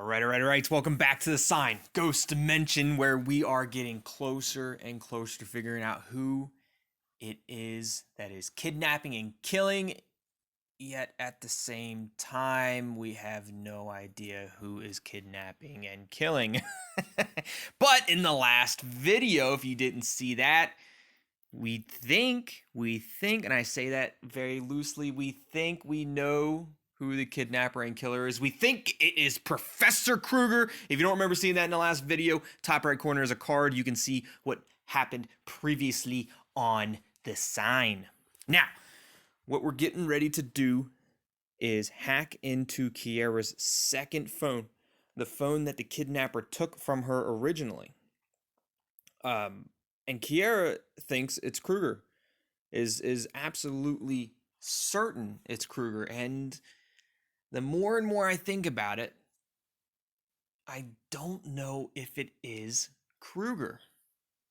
All right. Welcome back to the Sign Ghost Dimension, where we are getting closer and closer to figuring out who it is that is kidnapping and killing. Yet at the same time, we have no idea who is kidnapping and killing. But in the last video, if you didn't see that, we think, and I say that very loosely, we think we know who the kidnapper and killer is. We think it is Professor Krueger. If you don't remember seeing that in the last video, top right corner is a card. You can see what happened previously on the Sign. Now, what we're getting ready to do is hack into Kiera's second phone, the phone that the kidnapper took from her originally. And Kiera thinks it's Krueger, is absolutely certain it's Krueger. And the more and more I think about it, I don't know if it is Krueger.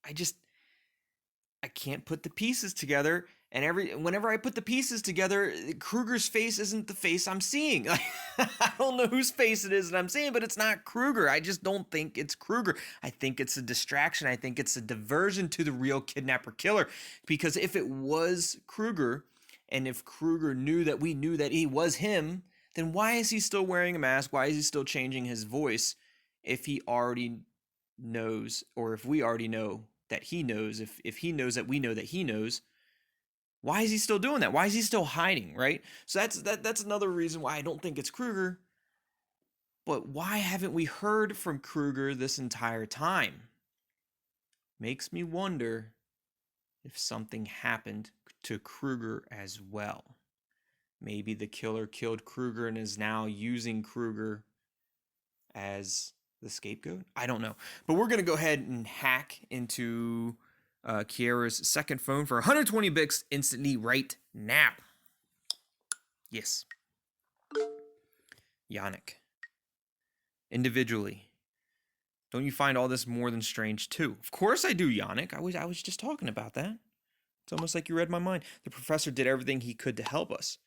I can't put the pieces together. And whenever I put the pieces together, Krueger's face isn't the face I'm seeing. I don't know whose face it is that I'm seeing, but it's not Krueger. I just don't think it's Krueger. I think it's a distraction. I think it's a diversion to the real kidnapper killer. Because if it was Krueger, and if Krueger knew that we knew that he was him, then why is he still wearing a mask? Why is he still changing his voice if he already knows, or if we already know that he knows, if he knows that we know that he knows? Why is he still doing that? Why is he still hiding, right? So that's another reason why I don't think it's Krueger. But why haven't we heard from Krueger this entire time? Makes me wonder if something happened to Krueger as well. Maybe the killer killed Krueger and is now using Krueger as the scapegoat? I don't know. But we're going to go ahead and hack into Kiera's second phone for 120 bits instantly right now. Yes. Yannick. Individually. Don't you find all this more than strange too? Of course I do, Yannick. I was just talking about that. It's almost like you read my mind. The professor did everything he could to help us.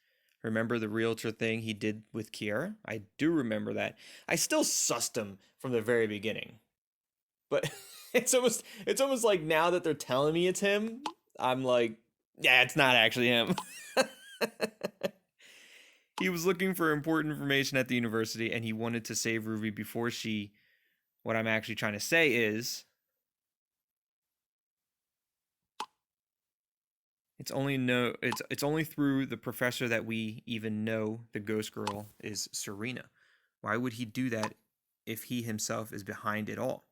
Remember the realtor thing he did with Kiera? I do remember that. I still sussed him from the very beginning. But it's almost like now that they're telling me it's him, I'm like, yeah, it's not actually him. He was looking for important information at the university, and he wanted to save Ruby before she... What I'm actually trying to say is... It's only through the professor that we even know the ghost girl is Sarina. Why would he do that if he himself is behind it all?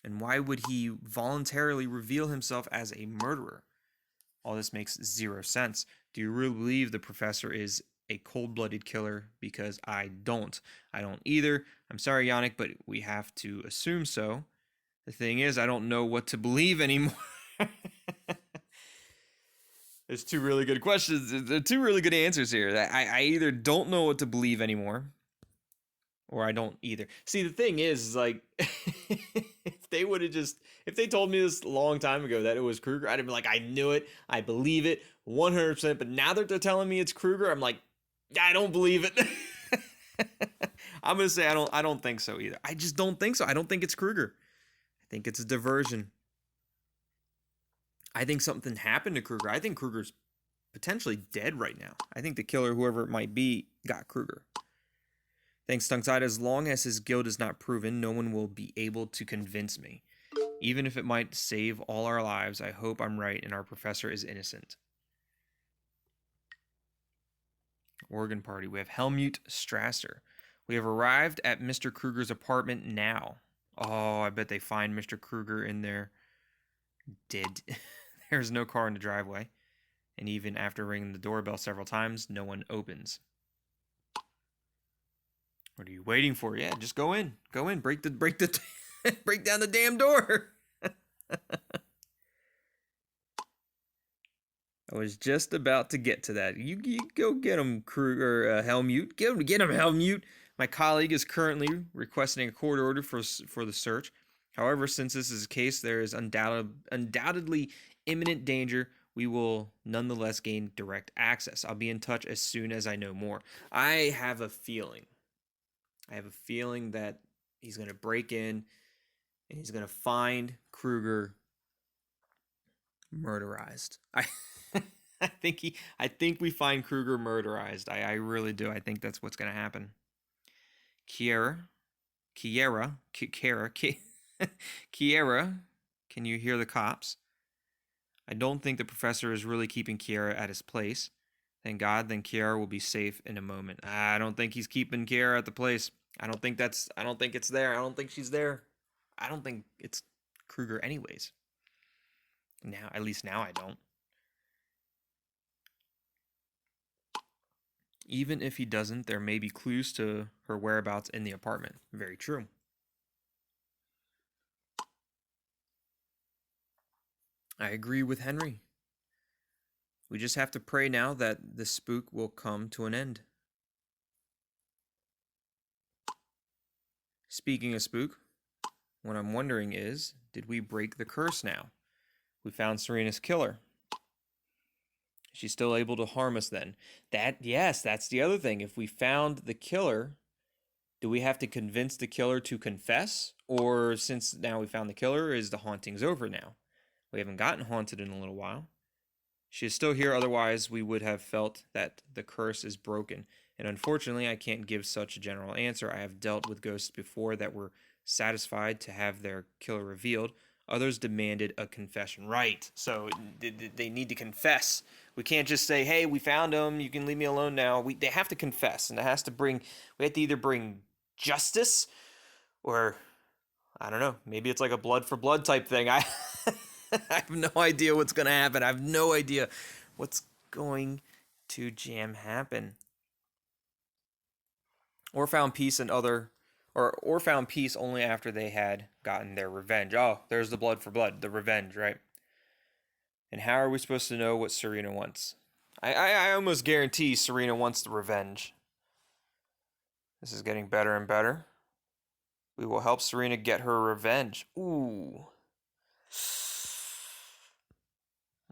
And why would he voluntarily reveal himself as a murderer? All this makes zero sense. Do you really believe the professor is a cold-blooded killer? Because I don't. I don't either. I'm sorry, Yannick, but we have to assume so. The thing is, I don't know what to believe anymore. There's two really good questions. There are two really good answers here. I either don't know what to believe anymore, or I don't either. See, the thing is like, if they told me this a long time ago that it was Krueger, I'd have been like, I knew it, I believe it, 100%. But now that they're telling me it's Krueger, I'm like, I don't believe it. I'm gonna say I don't think so either. I just don't think so. I don't think it's Krueger. I think it's a diversion. I think something happened to Krueger. I think Krueger's potentially dead right now. I think the killer, whoever it might be, got Krueger. Thanks, Tongue-Side. As long as his guilt is not proven, no one will be able to convince me. Even if it might save all our lives, I hope I'm right and our professor is innocent. Organ party. We have Helmut Strasser. We have arrived at Mr. Krueger's apartment now. Oh, I bet they find Mr. Krueger in there dead. There's no car in the driveway. And even after ringing the doorbell several times, no one opens. What are you waiting for? Yeah, just go in. Go in. Break down the damn door. I was just about to get to that. You go get him, Krueger, Helmut. Get him, Helmut. My colleague is currently requesting a court order for the search. However, since this is the case, there is undoubtedly imminent danger. We will nonetheless gain direct access. I'll be in touch as soon as I know more. I have a feeling that He's going to break in and he's going to find Krueger murderized. I think we find Krueger murderized. I really do. I think that's what's going to happen. Kiera, can you hear the cops? I don't think the professor is really keeping Kiera at his place. Thank God, then Kiera will be safe in a moment. I don't think he's keeping Kiera at the place. I don't think it's there. I don't think she's there. I don't think it's Krueger anyways. Now, at least now I don't. Even if he doesn't, there may be clues to her whereabouts in the apartment. Very true. I agree with Henry. We just have to pray now that the spook will come to an end. Speaking of spook, what I'm wondering is, did we break the curse now? We found Sarina's killer. She's still able to harm us then. Yes, that's the other thing. If we found the killer, do we have to convince the killer to confess? Or since now we found the killer, is the haunting's over now? We haven't gotten haunted in a little while. She is still here, otherwise we would have felt that the curse is broken. And unfortunately, I can't give such a general answer. I have dealt with ghosts before that were satisfied to have their killer revealed. Others demanded a confession. Right, so they need to confess. We can't just say, hey, we found him, you can leave me alone now. They have to confess, and we have to either bring justice, or, I don't know, maybe it's like a blood for blood type thing. I have no idea what's going to happen. I have no idea what's going to happen. Or found peace only after they had gotten their revenge. Oh, there's the blood for blood, the revenge, right? And how are we supposed to know what Sarina wants? I almost guarantee Sarina wants the revenge. This is getting better and better. We will help Sarina get her revenge. Ooh.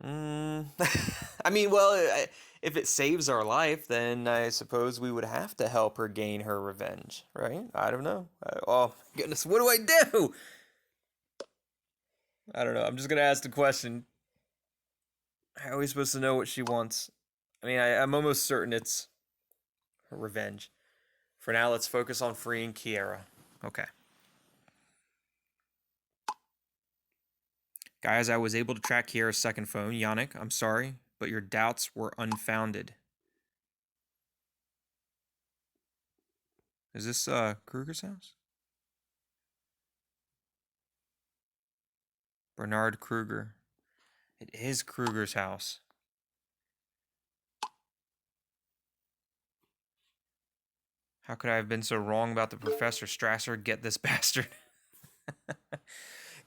I mean, well, if it saves our life, then I suppose we would have to help her gain her revenge, right? I don't know. Oh, my goodness, what do I do? I don't know. I'm just going to ask the question. How are we supposed to know what she wants? I mean, I'm almost certain it's her revenge. For now, let's focus on freeing Kiera. Okay. Guys, I was able to track Kiera's second phone. Yannick, I'm sorry, but your doubts were unfounded. Is this Kruger's house? Bernard Kruger. It is Kruger's house. How could I have been so wrong about the Professor Strasser? Get this bastard.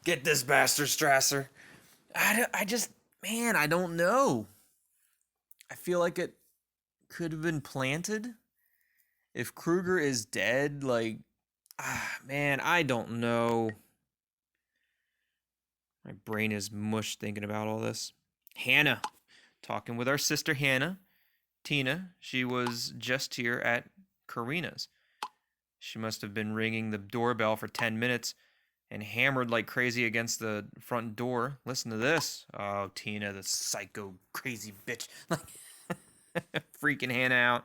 Get this bastard, Strasser. I just, man, I don't know. I feel like it could have been planted. If Kruger is dead, like, man, I don't know. My brain is mush thinking about all this. Hannah. Talking with our sister Hannah. Tina. She was just here at Karina's. She must have been ringing the doorbell for 10 minutes and hammered like crazy against the front door. Listen to this. Oh, Tina, the psycho crazy bitch. Like, freaking Hannah out.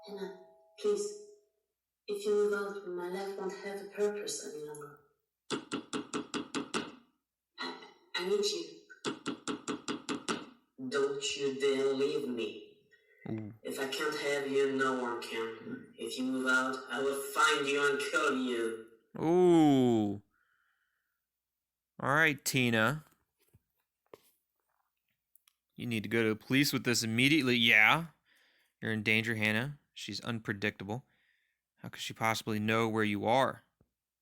Hannah, please. If you move out, my life won't have a purpose any longer. I need you. Don't you dare leave me. If I can't have you, no one can. If you move out, I will find you and kill you. Ooh. All right, Tina. You need to go to the police with this immediately. Yeah. You're in danger, Hannah. She's unpredictable. How could she possibly know where you are?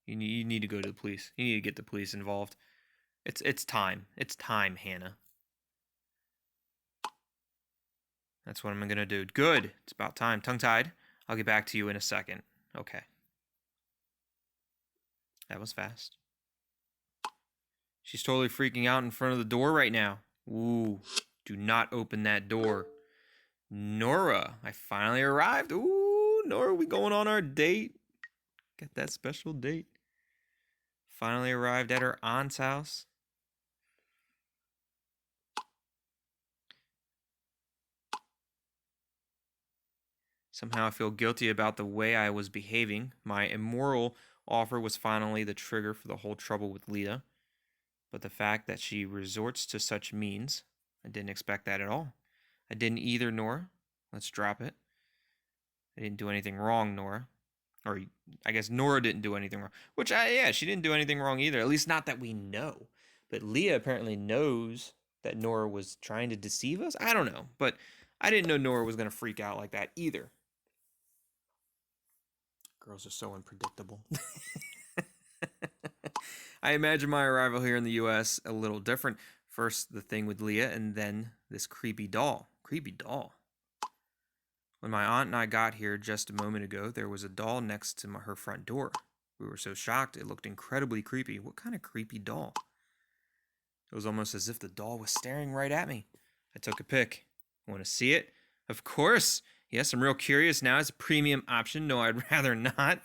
You need to go to the police. You need to get the police involved. It's time. It's time, Hannah. That's what I'm going to do. Good. It's about time. Tongue-tied. I'll get back to you in a second. Okay. That was fast. She's totally freaking out in front of the door right now. Ooh. Do not open that door. Nora. I finally arrived. Ooh, Nora, we going on our date. Got that special date. Finally arrived at her aunt's house. Somehow I feel guilty about the way I was behaving. My immoral offer was finally the trigger for the whole trouble with Leah. But the fact that she resorts to such means, I didn't expect that at all. I didn't either, Nora. Let's drop it. I didn't do anything wrong, Nora. Or I guess Nora didn't do anything wrong. Yeah, she didn't do anything wrong either. At least not that we know. But Leah apparently knows that Nora was trying to deceive us. I don't know. But I didn't know Nora was going to freak out like that either. Girls are so unpredictable. I imagine my arrival here in the U.S. a little different. First, the thing with Leah, and then this creepy doll. Creepy doll. When my aunt and I got here just a moment ago, there was a doll next to her front door. We were so shocked, it looked incredibly creepy. What kind of creepy doll? It was almost as if the doll was staring right at me. I took a pic. Want to see it? Of course. Yes, I'm real curious now. It's a premium option. No, I'd rather not.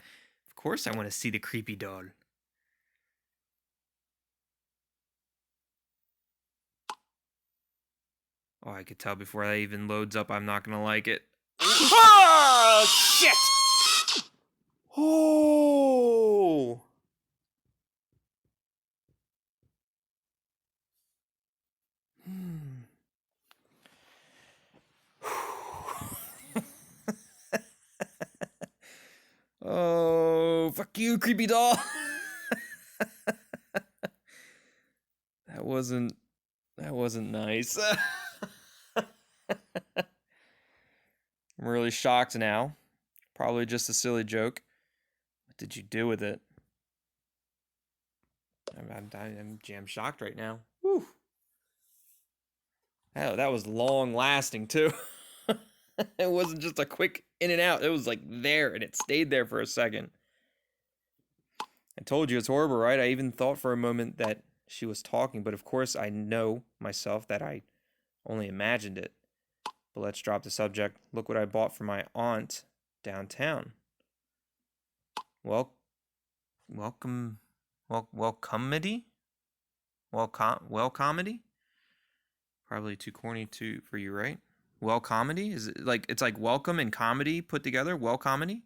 Of course I want to see the creepy doll. Oh, I could tell before that even loads up I'm not going to like it. Oh, shit! Oh! Oh, fuck you, creepy doll. That wasn't nice. I'm really shocked now. Probably just a silly joke. What did you do with it? I'm jam shocked right now. Whew. Hell, that was long lasting too. It wasn't just a quick in and out. It was like there, and it stayed there for a second. I told you it's horrible, right? I even thought for a moment that she was talking, but of course I know myself that I only imagined it. But let's drop the subject. Look what I bought for my aunt downtown. Welcomedy? Comedy? Probably too corny for you, right? Well comedy? Is it like it's like welcome and comedy put together? Well comedy?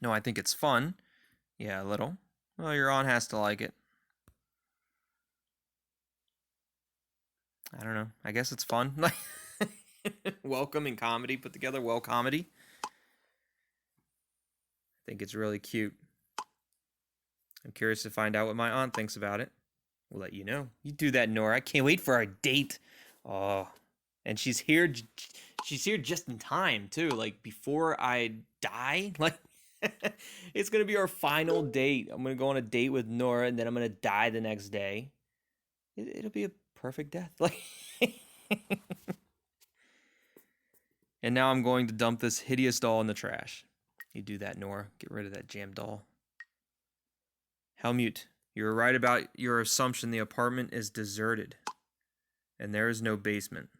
No, I think it's fun. Yeah, a little. Well, your aunt has to like it. I don't know. I guess it's fun. Welcome and comedy put together. Well comedy. I think it's really cute. I'm curious to find out what my aunt thinks about it. We'll let you know. You do that, Nora. I can't wait for our date. Oh, and she's here. She's here just in time too. Like before I die. Like it's gonna be our final date. I'm gonna go on a date with Nora, and then I'm gonna die the next day. It'll be a perfect death. Like. And now I'm going to dump this hideous doll in the trash. You do that, Nora. Get rid of that jam doll. Helmut, you're right about your assumption the apartment is deserted. And there is no basement.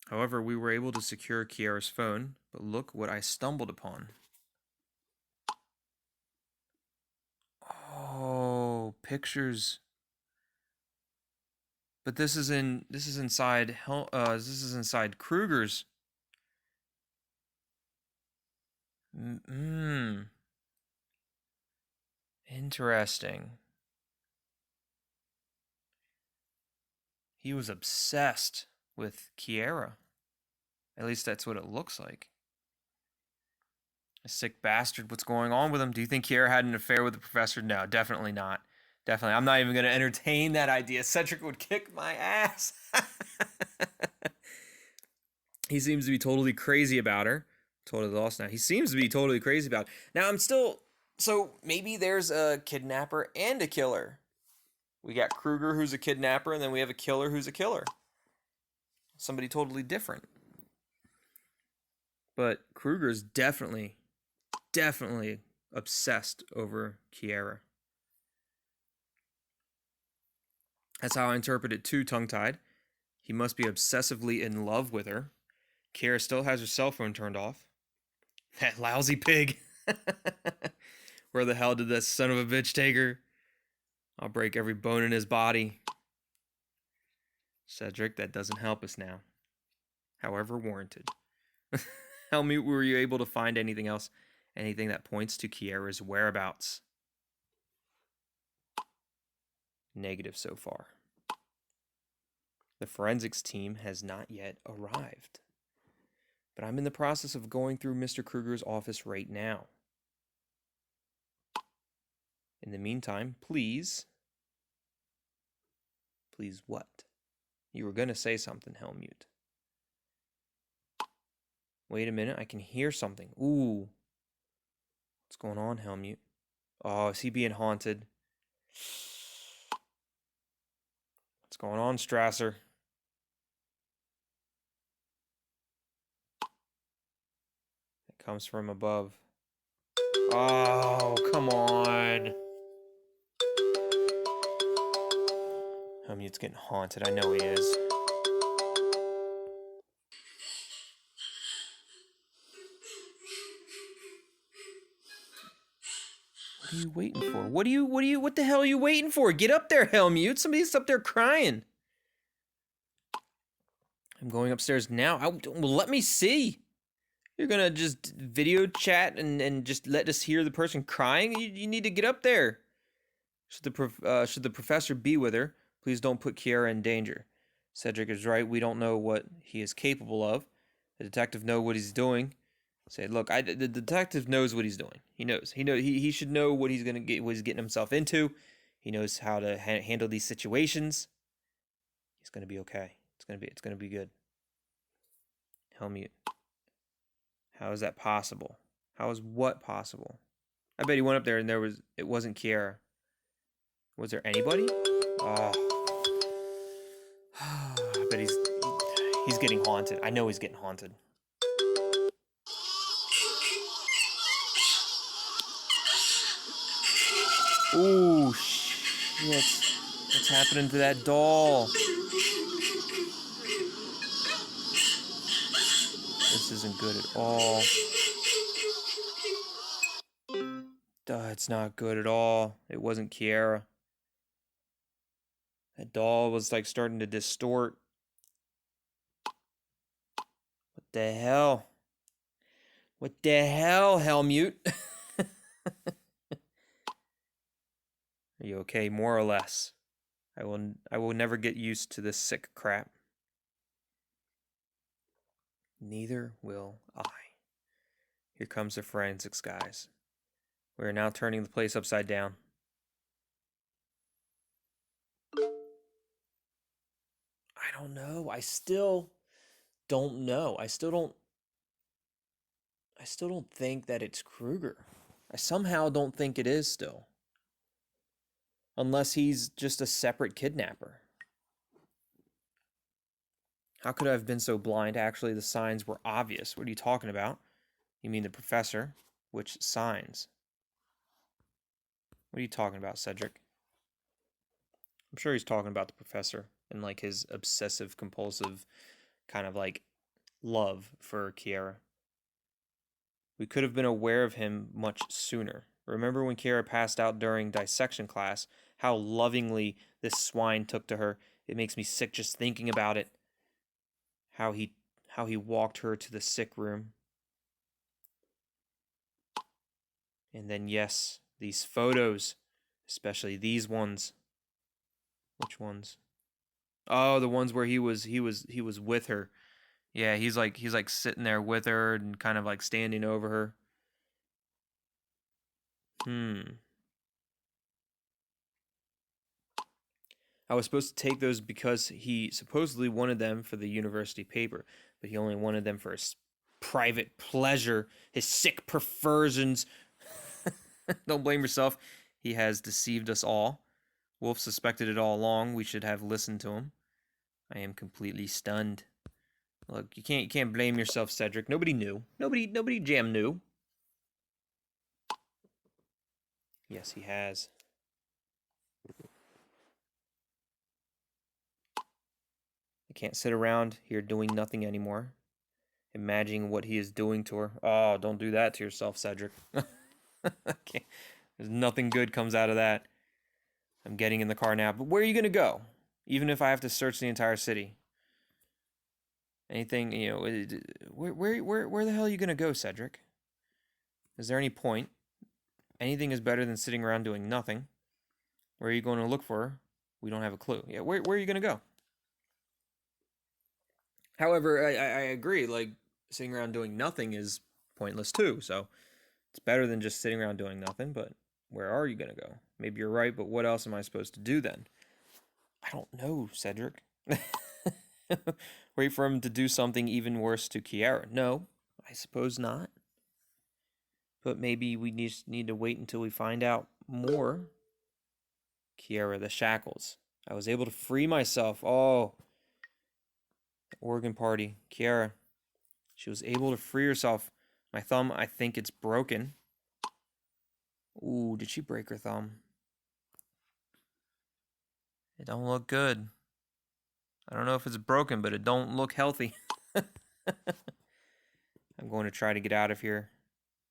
However, we were able to secure Kiera's phone, but look what I stumbled upon. Oh, pictures. But this is inside Kruger's. Interesting. He was obsessed with Kiera. At least that's what it looks like. A sick bastard. What's going on with him? Do you think Kiera had an affair with the professor? No, definitely not. Definitely. I'm not even going to entertain that idea. Cedric would kick my ass. He seems to be totally crazy about her. Totally lost now. He seems to be totally crazy about her. Now, I'm still... So, maybe there's a kidnapper and a killer. We got Kruger, who's a kidnapper, and then we have a killer who's a killer. Somebody totally different. But Kruger's definitely obsessed over Kiera. That's how I interpret it too, tongue-tied. He must be obsessively in love with her. Kiera still has her cell phone turned off. That lousy pig. Where the hell did that son of a bitch take her? I'll break every bone in his body. Cedric, that doesn't help us now. However warranted. Helmut, were you able to find anything else? Anything that points to Kiera's whereabouts? Negative so far. The forensics team has not yet arrived. But I'm in the process of going through Mr. Kruger's office right now. In the meantime, please... Please what? You were going to say something, Helmut. Wait a minute, I can hear something. Ooh. What's going on, Helmut? Oh, is he being haunted? What's going on, Strasser? It comes from above. Oh, come on. Helmut's getting haunted. I know he is. What are you waiting for? What the hell are you waiting for? Get up there, Helmut. Somebody's up there crying. I'm going upstairs now. Well, let me see. You're gonna just video chat and just let us hear the person crying? You need to get up there. Should the professor be with her? Please don't put Kiera in danger. Cedric is right. We don't know what he is capable of. The detective knows what he's doing. Say, look, the detective knows what he's doing. He knows. He should know what he's getting himself into. He knows how to handle these situations. He's gonna be okay. It's gonna be good. Helmut. How is that possible? How is what possible? I bet he went up there and it wasn't Kiera. Was there anybody? Oh. I bet he's getting haunted. I know he's getting haunted. Ooh, shit. What's happening to that doll? This isn't good at all. It's not good at all. It wasn't Kiera. That doll was like starting to distort. What the hell? What the hell, Helmut? Are you okay, more or less? I will never get used to this sick crap. Neither will I. Here comes the forensics guys. We are now turning the place upside down. I don't know. I still don't know. I still don't think that it's Kruger. I somehow don't think it is still. Unless he's just a separate kidnapper. How could I have been so blind? Actually, the signs were obvious. What are you talking about? You mean the professor? Which signs? What are you talking about, Cedric? I'm sure he's talking about the professor and like his obsessive compulsive kind of like love for Kiera. We could have been aware of him much sooner. Remember when Kiera passed out during dissection class, how lovingly this swine took to her? It makes me sick just thinking about it. How he walked her to the sick room. And then yes, these photos, especially these ones. Which ones? Oh, the ones where he was with her. Yeah, he's like sitting there with her and kind of like standing over her. I was supposed to take those because he supposedly wanted them for the university paper, but he only wanted them for his private pleasure, his sick perversions. Don't blame yourself. He has deceived us all. Wolf suspected it all along. We should have listened to him. I am completely stunned. Look, you can't blame yourself, Cedric. Nobody knew. Nobody jam knew. Yes, he has. I can't sit around here doing nothing anymore, imagining what he is doing to her. Oh, don't do that to yourself, Cedric. Okay. There's nothing good comes out of that. I'm getting in the car now. But where are you going to go? Even if I have to search the entire city. Anything, you know, where the hell are you going to go, Cedric? Is there any point? Anything is better than sitting around doing nothing. Where are you going to look for her? We don't have a clue. Yeah, where are you going to go? However, I agree. Like, sitting around doing nothing is pointless too. So it's better than just sitting around doing nothing. But where are you going to go? Maybe you're right, but what else am I supposed to do then? I don't know, Cedric. Wait for him to do something even worse to Kiera. No, I suppose not. But maybe we need to wait until we find out more. Kiera, the shackles. I was able to free myself. Oh, the organ party. Kiera. She was able to free herself. My thumb, I think it's broken. Ooh, did she break her thumb? It don't look good. I don't know if it's broken, but it don't look healthy. I'm going to try to get out of here.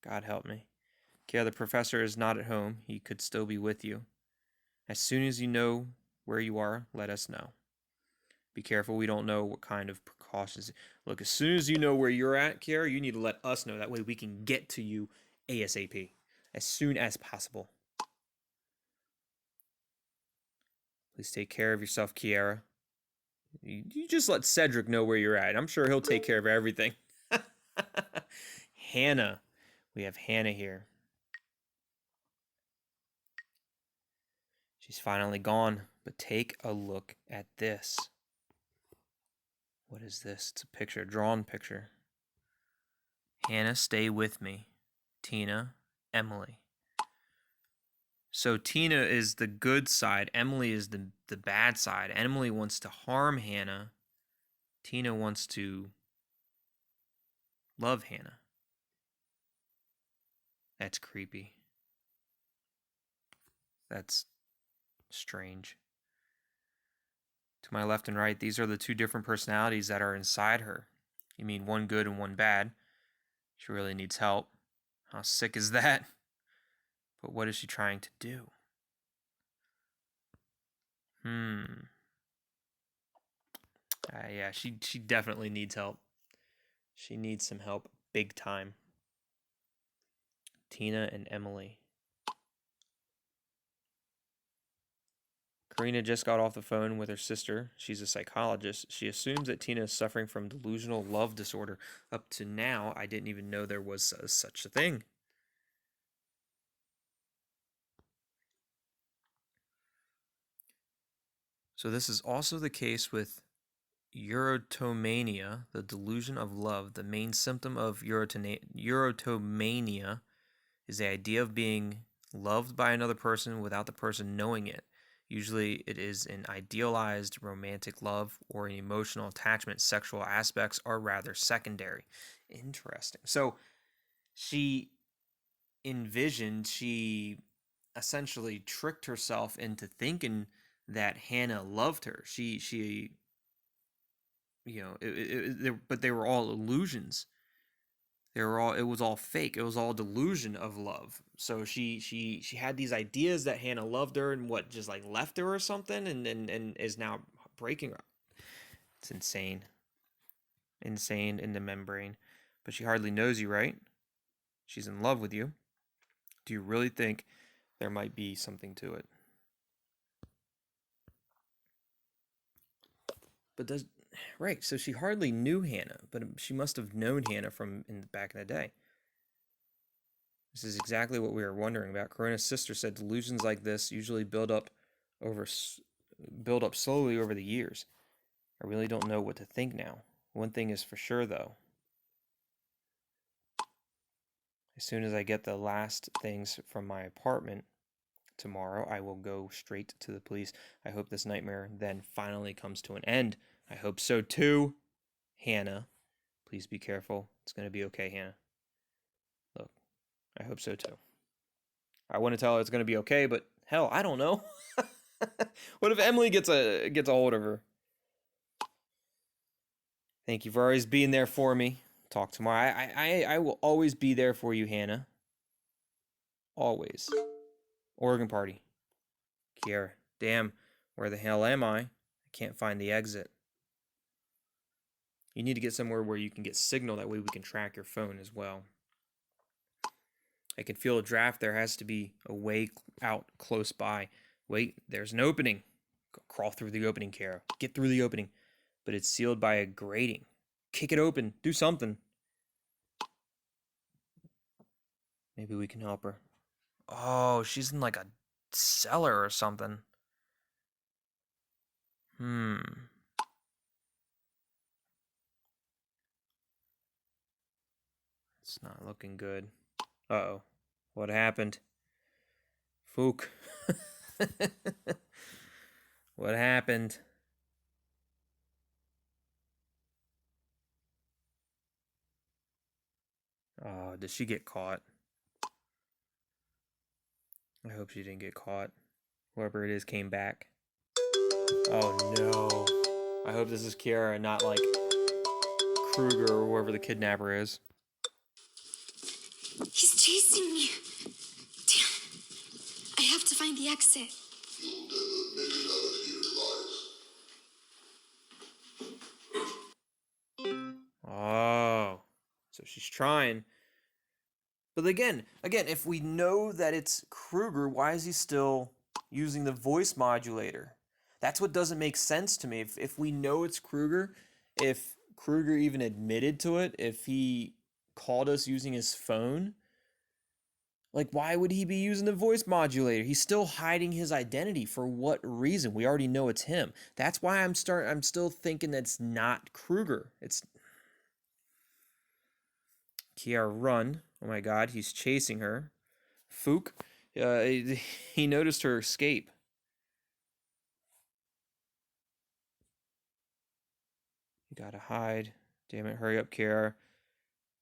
God help me. Kiera, the professor is not at home. He could still be with you. As soon as you know where you are, let us know. Be careful, we don't know what kind of precautions. Look, as soon as you know where you're at, Kiera, you need to let us know. That way we can get to you ASAP. As soon as possible. Please take care of yourself, Kiera. You just let Cedric know where you're at. I'm sure he'll take care of everything. Hannah. We have Hannah here. She's finally gone, but take a look at this. What is this? It's a picture, a drawn picture. Hannah, stay with me. Tina, Emily. So Tina is the good side. Emily is the bad side. Emily wants to harm Hannah. Tina wants to love Hannah. That's creepy. That's strange. To my left and right, these are the two different personalities that are inside her. You mean one good and one bad? She really needs help. How sick is that? But what is she trying to do? Yeah, she definitely needs help. She needs some help big time. Tina and Emily. Karina just got off the phone with her sister. She's a psychologist. She assumes that Tina is suffering from delusional love disorder. Up to now, I didn't even know there was such a thing. So this is also the case with erotomania, the delusion of love. The main symptom of erotomania is the idea of being loved by another person without the person knowing it. Usually it is an idealized romantic love or an emotional attachment. Sexual aspects are rather secondary. Interesting. So she essentially tricked herself into thinking that Hannah loved her. She but they were all illusions. It was all fake. It was all delusion of love. So she had these ideas that Hannah loved her and just like left her or something and is now breaking her. It's insane. Insane in the membrane. But she hardly knows you, right? She's in love with you. Do you really think there might be something to it? But right, so she hardly knew Hannah, but she must have known Hannah from in the back in the day. This is exactly what we were wondering about. Corona's sister said delusions like this usually build up slowly over the years. I really don't know what to think now. One thing is for sure, though. As soon as I get the last things from my apartment tomorrow, I will go straight to the police. I hope this nightmare then finally comes to an end. I hope so too. Hannah, please be careful. It's going to be okay, Hannah. Look, I hope so too. I want to tell her it's going to be okay, but hell, I don't know. What if Emily gets a hold of her? Thank you for always being there for me. Talk tomorrow. I will always be there for you, Hannah. Always. Oregon party. Kiera. Damn, where the hell am I? I can't find the exit. You need to get somewhere where you can get signal. That way we can track your phone as well. I can feel a draft. There has to be a way out close by. Wait, there's an opening. Crawl through the opening, Kiera. Get through the opening. But it's sealed by a grating. Kick it open. Do something. Maybe we can help her. Oh, she's in like a cellar or something. It's not looking good. Uh-oh. What happened? Fook. What happened? Oh, did she get caught? I hope she didn't get caught. Whoever it is came back. Oh no. I hope this is Kiera and not like Kruger or whoever the kidnapper is. He's chasing me. Damn. I have to find the exit. You'll never make it out of here alive. Oh. So she's trying. But again, if we know that it's Kruger, why is he still using the voice modulator? That's what doesn't make sense to me. If we know it's Kruger, if Kruger even admitted to it, if he called us using his phone, like why would he be using the voice modulator? He's still hiding his identity. For what reason? We already know it's him. That's why I'm still thinking that's not Kruger. It's Kiera, run. Oh my god, he's chasing her. Fook, he noticed her escape. You gotta hide. Damn it, hurry up, Kiera.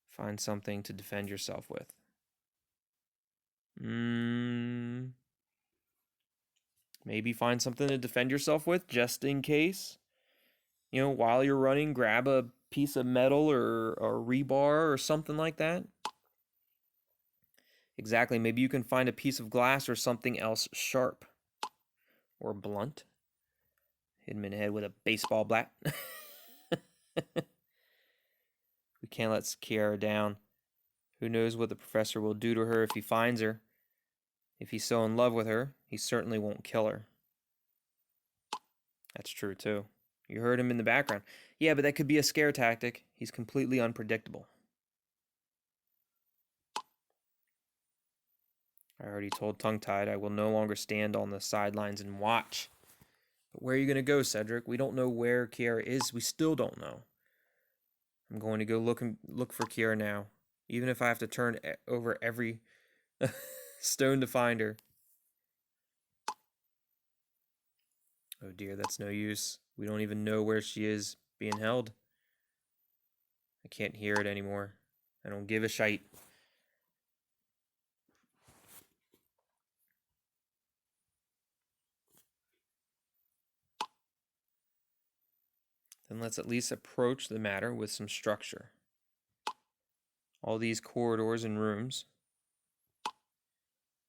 Find something to defend yourself with. Maybe find something to defend yourself with, just in case. You know, while you're running, grab a piece of metal or rebar or something like that. Exactly, maybe you can find a piece of glass or something else sharp. Or blunt. Hit him in the head with a baseball bat. We can't let Ciara down. Who knows what the professor will do to her if he finds her. If he's so in love with her, he certainly won't kill her. That's true, too. You heard him in the background. Yeah, but that could be a scare tactic. He's completely unpredictable. I already told Tongue-Tied I will no longer stand on the sidelines and watch. But where are you going to go, Cedric? We don't know where Kiera is. We still don't know. I'm going to go look for Kiera now. Even if I have to turn over every stone to find her. Oh dear, that's no use. We don't even know where she is being held. I can't hear it anymore. I don't give a shite. Then let's at least approach the matter with some structure. All these corridors and rooms.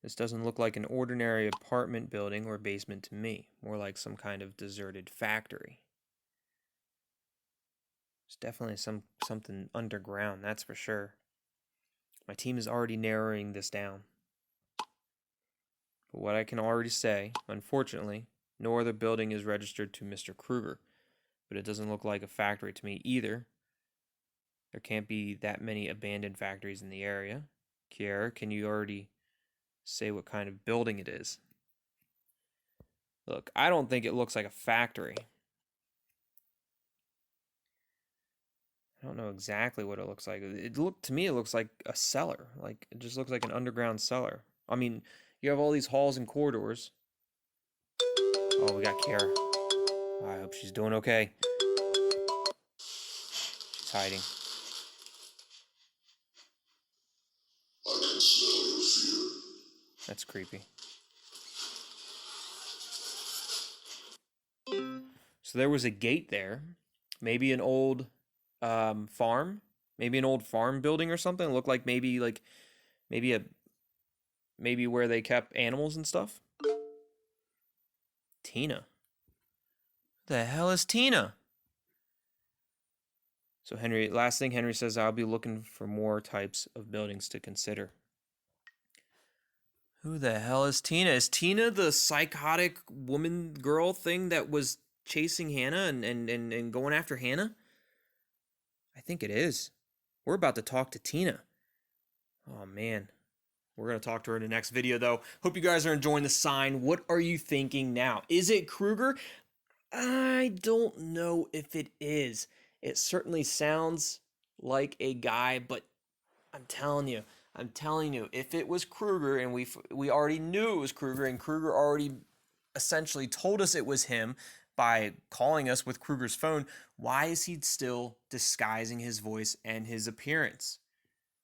This doesn't look like an ordinary apartment building or basement to me. More like some kind of deserted factory. There's definitely something underground, that's for sure. My team is already narrowing this down. But what I can already say, unfortunately, no other building is registered to Mr. Kruger. But it doesn't look like a factory to me either. There can't be that many abandoned factories in the area. Kiera, can you already say what kind of building it is? Look, I don't think it looks like a factory. I don't know exactly what it looks like. To me, it looks like a cellar. Like, it just looks like an underground cellar. I mean, you have all these halls and corridors. Oh, we got Kiera. I hope she's doing okay. She's hiding. I can smell your fear. That's creepy. So there was a gate there. Maybe an old farm. Maybe an old farm building or something. It looked like maybe where they kept animals and stuff. Tina. The hell is Tina? So last thing Henry says, I'll be looking for more types of buildings to consider. Who the hell is Tina? Is Tina the psychotic woman girl thing that was chasing Hannah and going after Hannah? I think it is. We're about to talk to Tina. Oh, man. We're going to talk to her in the next video, though. Hope you guys are enjoying the sign. What are you thinking now? Is it Kruger? I don't know if it is. It certainly sounds like a guy, but I'm telling you, if it was Kruger and we already knew it was Kruger and Kruger already essentially told us it was him by calling us with Kruger's phone, why is he still disguising his voice and his appearance?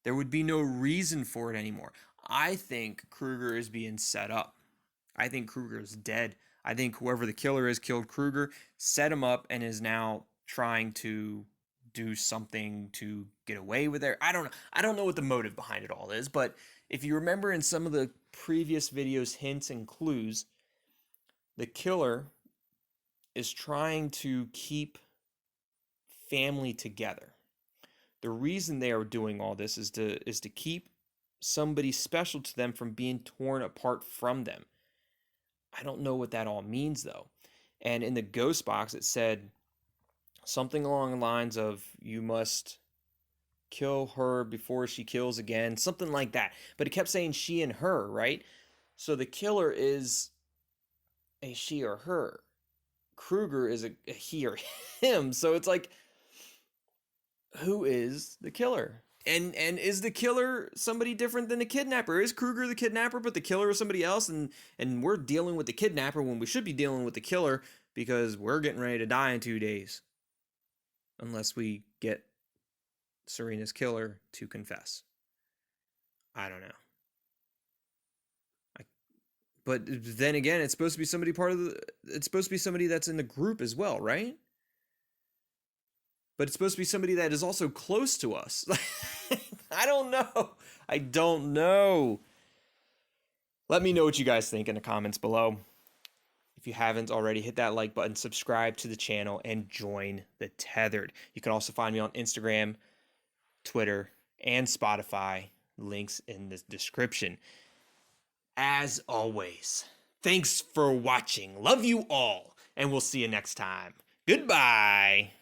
There would be no reason for it anymore. I think Kruger is being set up. I think Kruger is dead. I think whoever the killer is killed Kruger, set him up, and is now trying to do something to get away with it. I don't know what the motive behind it all is, but if you remember in some of the previous videos, hints and clues, the killer is trying to keep family together. The reason they are doing all this is to keep somebody special to them from being torn apart from them. I don't know what that all means, though. And in the ghost box, it said something along the lines of, you must kill her before she kills again, something like that. But it kept saying she and her, right? So the killer is a she or her. Kruger is a he or him. So it's like, who is the killer? And is the killer somebody different than the kidnapper? Is Kruger the kidnapper, but the killer is somebody else? And we're dealing with the kidnapper when we should be dealing with the killer, because we're getting ready to die in 2 days. Unless we get Sarina's killer to confess. I don't know. But then again, it's supposed to be somebody it's supposed to be somebody that's in the group as well, right? But it's supposed to be somebody that is also close to us. I don't know. Let me know what you guys think in the comments below. If you haven't already, hit that like button, subscribe to the channel, and join the Tethered. You can also find me on Instagram, Twitter, and Spotify. Links in the description. As always, thanks for watching. Love you all, and we'll see you next time. Goodbye.